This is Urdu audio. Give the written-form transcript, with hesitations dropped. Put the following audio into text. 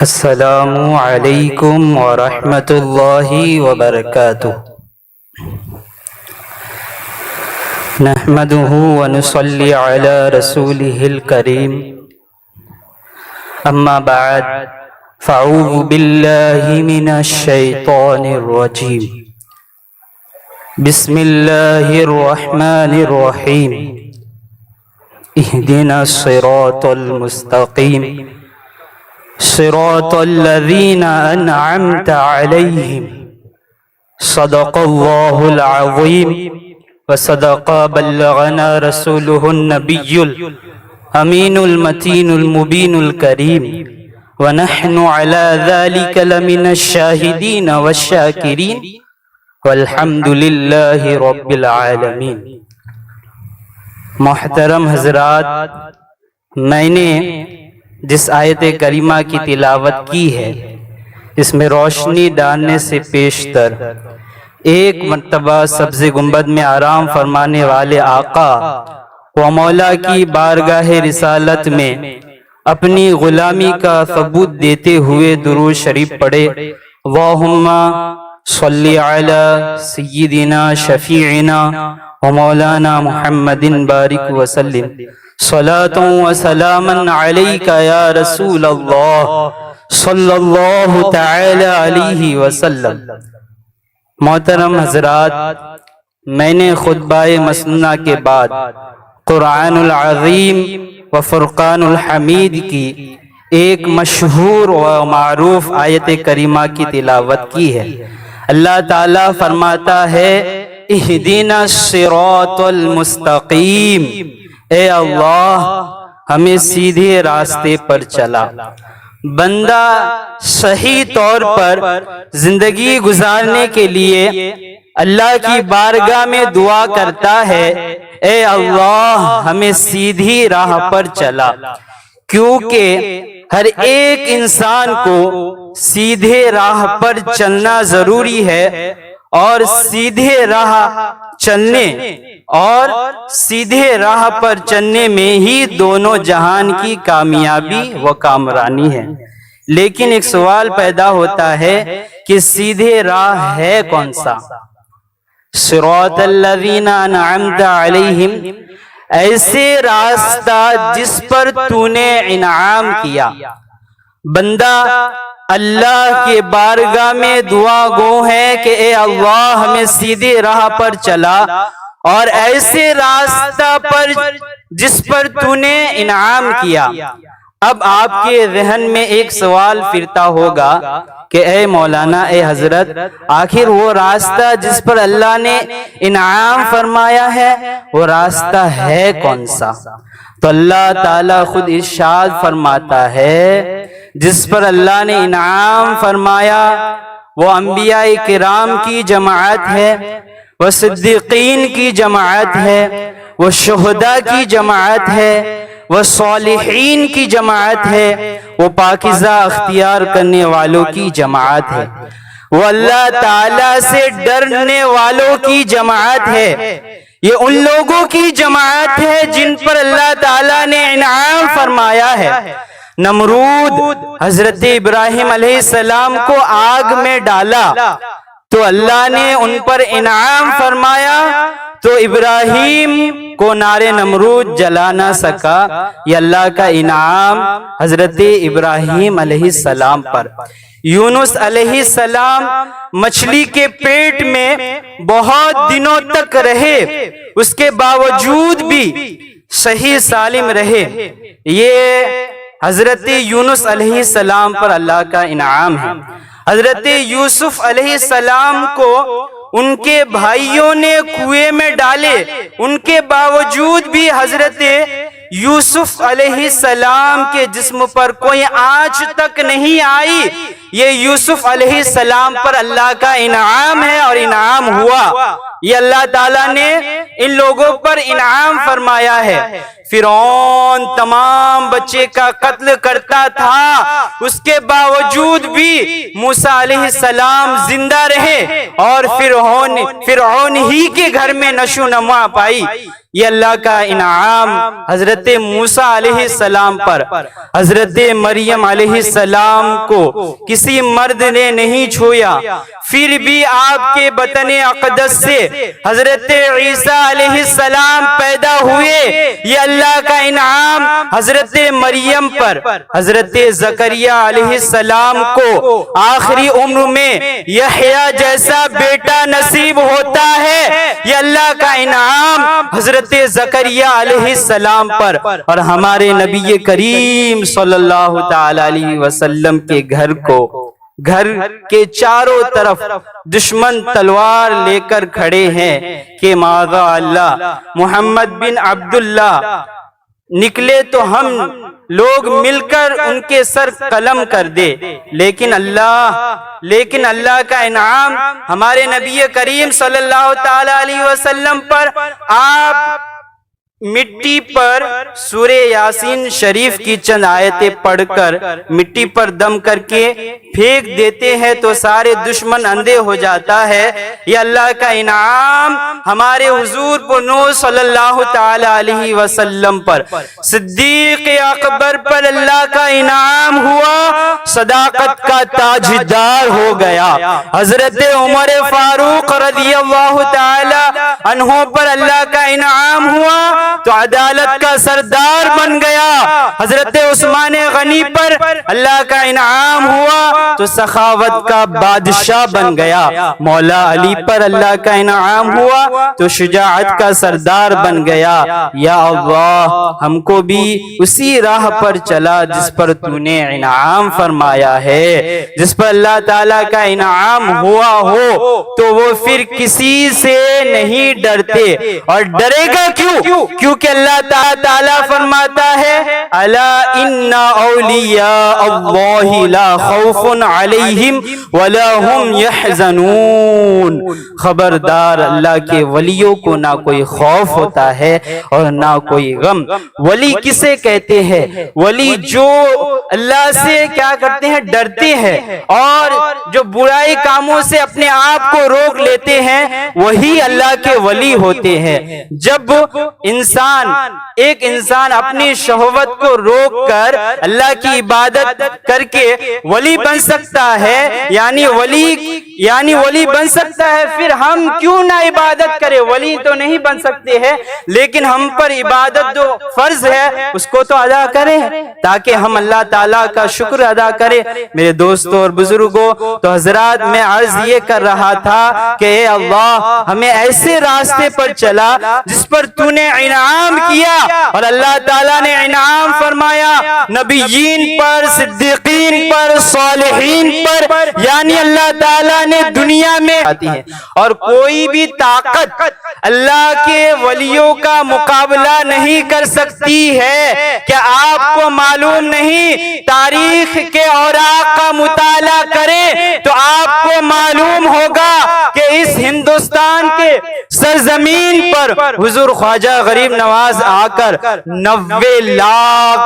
السلام علیکم ورحمۃ اللہ وبرکاتہ۔ نحمده ونصلی علی رسوله الکریم، اما بعد فاعوذ باللہ من الشیطان الرجیم، بسم اللہ الرحمن الرحیم، اہدنا الصراط المستقیم صراط الذین انعمت علیہم، صدق اللہ العظیم وصدق بلغنا رسولہ النبی الامین المتین المبین الکریم، ونحن علی ذلک لمن الشاہدین والشاکرین، والحمد للہ رب العالمین۔ محترم حضرات، میں نے جس آیت کریمہ کی تلاوت کی ہے اس میں روشنی ڈالنے سے پیشتر ایک مرتبہ سبز گنبد میں آرام فرمانے والے آقا و مولا کی بارگاہ رسالت میں اپنی غلامی کا ثبوت دیتے ہوئے درود شریف پڑھے، اللہم صلی علی سیدنا شفیعنا و مولانا محمد بارک وسلم، صلاۃ و سلاما علیک یا رسول اللہ صلی اللہ تعالی علیہ وسلم۔ محترم حضرات، میں نے خطبہ مسنونہ کے بعد قرآن العظیم و فرقان الحمید کی ایک مشہور و معروف آیت کریمہ کی تلاوت کی ہے۔ اللہ تعالیٰ فرماتا ہے، اہدنا الصراط المستقیم، اے اللہ ہمیں سیدھے راستے پر چلا۔ بندہ صحیح طور پر زندگی گزارنے کے لیے اللہ کی بارگاہ میں دعا کرتا ہے، اے اللہ ہمیں سیدھی راہ پر چلا، کیونکہ ہر ایک انسان کو سیدھے راہ پر چلنا ضروری ہے، اور سیدھے راہ پر چلنے میں ہی دونوں جہان کی کامیابی و کامرانی ہے۔ لیکن ایک سوال پیدا ہوتا ہے کہ سیدھے راہ ہے کون سا؟ صراط الذین انعمت علیہم، ایسے راستہ جس پر تو نے انعام کیا۔ بندہ اللہ کے بارگاہ میں دعا گو ہے کہ اے اللہ ہمیں سیدھے راہ پر چلا، اور ایسے راستہ پر جس پر تو نے انعام کیا۔ اب آپ کے ذہن میں ایک سوال پھرتا ہوگا کہ اے مولانا، اے حضرت، آخر وہ راستہ جس پر اللہ نے انعام فرمایا ہے وہ راستہ ہے کون سا؟ تو اللہ تعالیٰ خود ارشاد فرماتا ہے، جس پر اللہ نے انعام فرمایا وہ انبیاء کرام کی جماعت ہے، وہ صدیقین کی جماعت ہے، وہ شہداء کی جماعت ہے، وہ صالحین کی جماعت ہے، وہ پاکیزہ اختیار کرنے والوں کی جماعت ہے، وہ اللہ تعالیٰ سے ڈرنے والوں کی جماعت ہے۔ یہ ان لوگوں کی جماعت ہے جن پر اللہ تعالیٰ نے انعام فرمایا ہے۔ نمرود حضرت ابراہیم علیہ السلام کو آگ میں ڈالا تو اللہ نے ان پر انعام فرمایا، تو ابراہیم کو نار نمرود جلا نہ سکا۔ یہ اللہ کا انعام حضرت ابراہیم علیہ السلام پر۔ یونس علیہ السلام مچھلی کے پیٹ میں بہت دنوں تک رہے، اس کے باوجود بھی صحیح سالم رہے۔ یہ حضرت یونس علیہ السلام پر اللہ کا انعام ہے۔ حضرت یوسف علیہ السلام کو ان کے بھائیوں نے کنویں میں ڈالے، ان کے باوجود بھی حضرت یوسف علیہ السلام کے جسم پر کوئی آنچ تک نہیں آئی۔ یہ یوسف علیہ السلام پر اللہ کا انعام ہے، اور انعام ہوا۔ یہ اللہ تعالیٰ نے ان لوگوں پر انعام فرمایا ہے۔ فرعون تمام بچے کا قتل کرتا تھا، اس کے باوجود بھی موسیٰ علیہ السلام زندہ رہے اور فرعون ہی کے گھر میں نشو و نما پائی۔ یہ اللہ کا انعام حضرت موسیٰ علیہ السلام پر۔ حضرت مریم علیہ السلام کو کسی مرد نے نہیں چھویا، پھر بھی آپ کے بطن اقدس سے حضرت عیسیٰ علیہ السلام پیدا ہوئے۔ یہ اللہ کا انعام حضرت مریم پر۔ حضرت زکریا علیہ السلام کو آخری عمر میں یحییٰ جیسا بیٹا نصیب ہوتا ہے۔ یہ اللہ کا انعام حضرت زکریا علیہ السلام پر۔ اور ہمارے نبی کریم صلی اللہ تعالی علیہ وسلم کے گھر کے چاروں طرف دشمن تلوار لے کر کھڑے ہیں کہ ماذا اللہ محمد بن عبداللہ نکلے تو ہم لوگ مل کر ان کے سر قلم کر دے، لیکن اللہ کا انعام ہمارے نبی کریم صلی اللہ تعالی علیہ وسلم پر، آپ مٹی پر سورہ یاسین شریف کی چند آیتیں پڑھ کر مٹی پر دم کر کے پھینک دیتے ہیں تو سارے دشمن اندھے ہو جاتا ہے۔ یہ اللہ کا انعام ہمارے حضور پنو صلی اللہ تعالی علیہ وسلم پر۔ صدیق اکبر پر اللہ کا انعام ہوا، صداقت کا تاجدار ہو گیا۔ حضرت عمر فاروق رضی اللہ تعالی عنہ پر اللہ کا انعام ہوا تو عدالت کا سردار بن گیا۔ حضرت عثمان غنی پر اللہ کا انعام ہوا تو سخاوت کا بادشاہ بن گیا۔ مولا علی پر اللہ کا انعام ہوا تو شجاعت کا سردار بن گیا۔ یا اللہ ہم کو بھی اسی راہ پر چلا جس پر تو نے انعام فرمایا ہے۔ جس پر اللہ تعالیٰ کا انعام ہوا ہو تو وہ پھر کسی سے نہیں ڈرتے، اور ڈرے گا کیوں؟ کیونکہ اللہ تعالیٰ فرماتا ہے الا ان اولیاء اللہ لا خوف علیہم ولا هم يحزنون۔ خبردار، اللہ کے ولیوں کو نہ کوئی خوف ہوتا ہے اور نہ کوئی غم۔ ولی کسے کہتے ہیں؟ ولی جو اللہ سے کیا کرتے ہیں؟ ڈرتے ہیں، اور جو برائی کاموں سے اپنے آپ کو روک لیتے ہیں وہی اللہ کے ولی ہوتے ہیں۔ جب ایک انسان اپنی شہوت کو روک کر اللہ کی عبادت کر کے ولی بن سکتا ہے، یعنی ولی بن سکتا ہے، پھر ہم کیوں نہ عبادت کریں؟ ولی تو نہیں بن سکتے ہیں لیکن ہم پر عبادت جو فرض ہے اس کو تو ادا کریں تاکہ ہم اللہ تعالیٰ کا شکر ادا کریں۔ میرے دوستوں اور بزرگوں، تو حضرات میں عرض یہ کر رہا تھا کہ اے اللہ ہمیں ایسے راستے پر چلا جس پر تو نے انعام کیا، اور اللہ تعالیٰ نے انعام فرمایا نبیین پر، صدیقین پر، صالحین پر، یعنی اللہ تعالیٰ نے دنیا میں آتی ہے، اور کوئی بھی طاقت اللہ کے ولیوں کا مقابلہ نہیں کر سکتی ہے۔ کیا آپ کو معلوم نہیں؟ تاریخ کے اوراق کا مطالعہ کریں تو آپ کو معلوم ہوگا کہ اس ہندوستان کے سرزمین پر حضور خواجہ غریب نواز آ کر 90 لاکھ